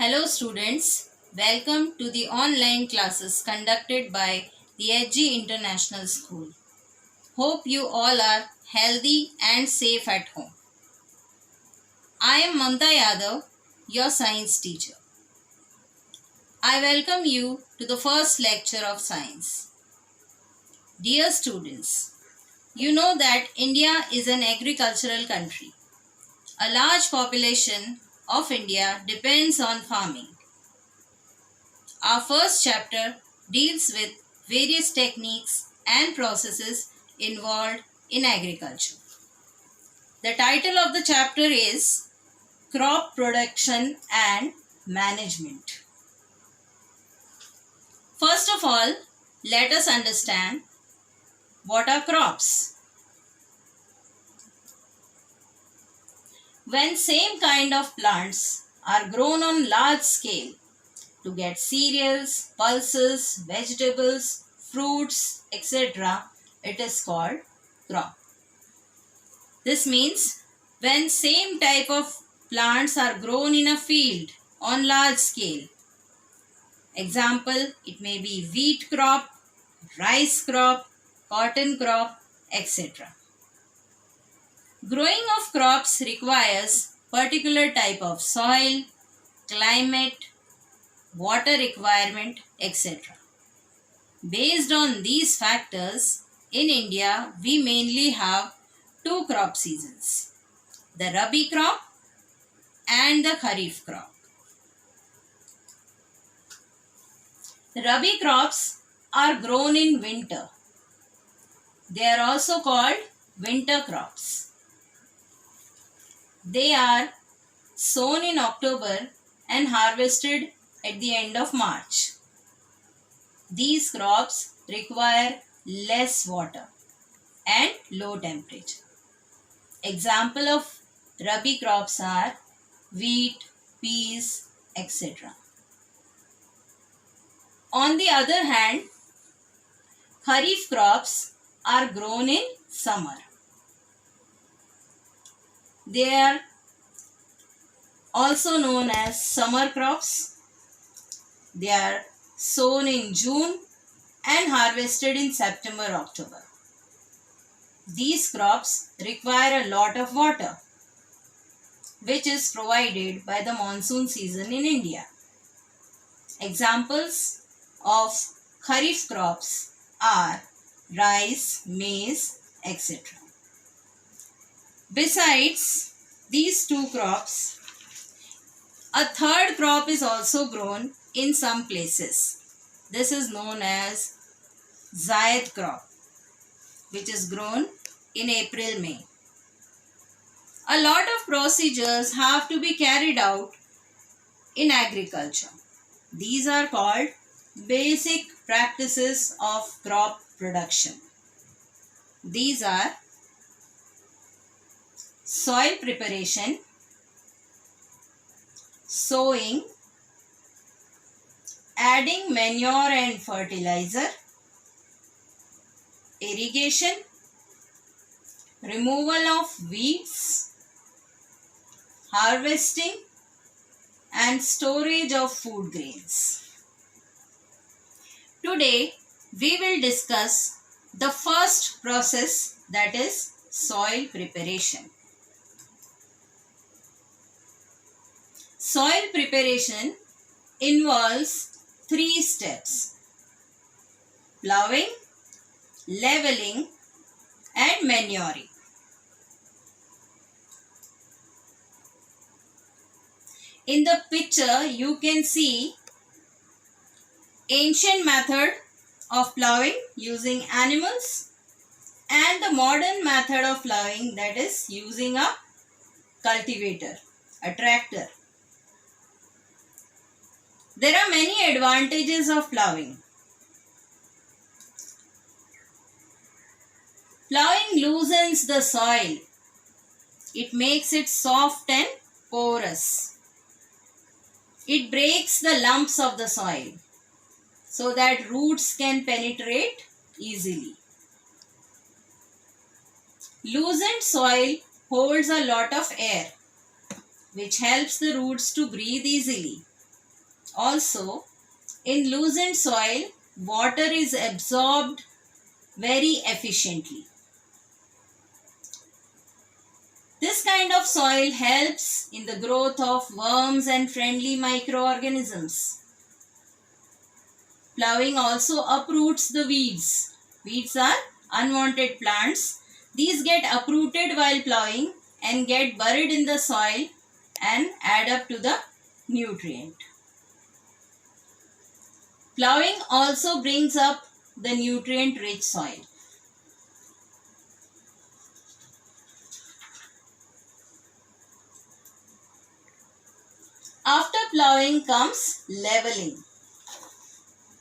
Hello students, welcome to the online classes conducted by the HG International School. Hope you all are healthy and safe at home. I am Mamta Yadav, your science teacher. I welcome you to the first lecture of science. Dear students, you know that India is an agricultural country. A large population of India depends on farming. Our first chapter deals with various techniques and processes involved in agriculture. The title of the chapter is Crop Production and Management. First of all, let us understand what are crops. When same kind of plants are grown on large scale, to get cereals, pulses, vegetables, fruits, etc., it is called crop. This means when same type of plants are grown in a field on large scale. Example, it may be wheat crop, rice crop, cotton crop, etc. Growing of crops requires particular type of soil, climate, water requirement, etc. Based on these factors, in India, we mainly have two crop seasons, the Rabi crop and the Kharif crop. The Rabi crops are grown in winter. They are also called winter crops. They are sown in October and harvested at the end of March. These crops require less water and low temperature. Example of Rabi crops are wheat, peas, etc. On the other hand, Kharif crops are grown in summer. They are also known as summer crops. They are sown in June and harvested in September-October. These crops require a lot of water, which is provided by the monsoon season in India. Examples of Kharif crops are rice, maize, etc. Besides these two crops, a third crop is also grown in some places. This is known as Zayed crop, which is grown in April-May. A lot of procedures have to be carried out in agriculture. These are called basic practices of crop production. These are soil preparation, sowing, adding manure and fertilizer, irrigation, removal of weeds, harvesting and storage of food grains. Today we will discuss the first process, that is soil preparation. Soil preparation involves three steps: plowing, leveling and manuring. In the picture you can see ancient method of plowing using animals and the modern method of plowing, that is using a cultivator, a tractor. There are many advantages of plowing. Plowing loosens the soil. It makes it soft and porous. It breaks the lumps of the soil so that roots can penetrate easily. Loosened soil holds a lot of air, which helps the roots to breathe easily. Also, in loosened soil, water is absorbed very efficiently. This kind of soil helps in the growth of worms and friendly microorganisms. Plowing also uproots the weeds. Weeds are unwanted plants. These get uprooted while plowing and get buried in the soil and add up to the nutrient. Plowing also brings up the nutrient-rich soil. After plowing comes leveling.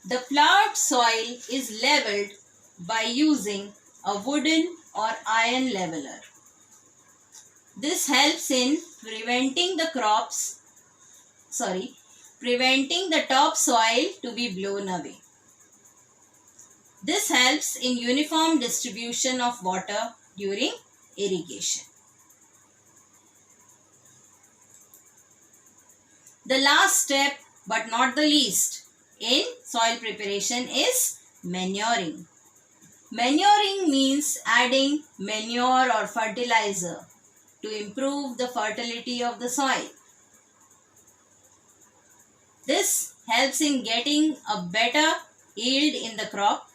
The plowed soil is leveled by using a wooden or iron leveler. This helps in preventing the topsoil to be blown away. This helps in uniform distribution of water during irrigation. The last step, but not the least, in soil preparation is manuring. Manuring means adding manure or fertilizer to improve the fertility of the soil. This helps in getting a better yield in the crop.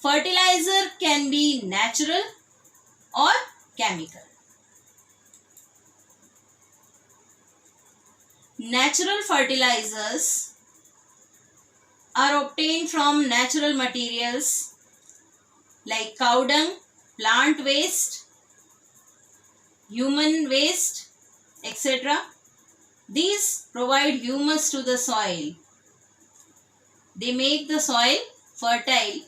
Fertilizer can be natural or chemical. Natural fertilizers are obtained from natural materials like cow dung, plant waste, human waste, etc. These provide humus to the soil. They make the soil fertile,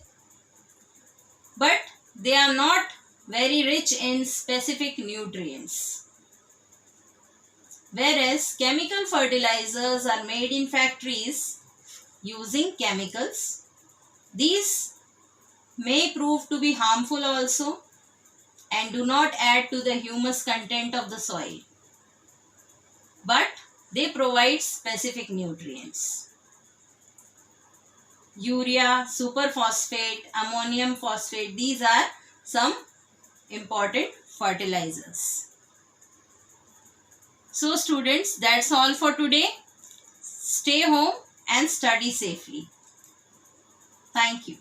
but they are not very rich in specific nutrients. Whereas chemical fertilizers are made in factories using chemicals. These may prove to be harmful also and do not add to the humus content of the soil, but they provide specific nutrients. Urea, superphosphate, ammonium phosphate, these are some important fertilizers. So students, that's all for today. Stay home and study safely. Thank you.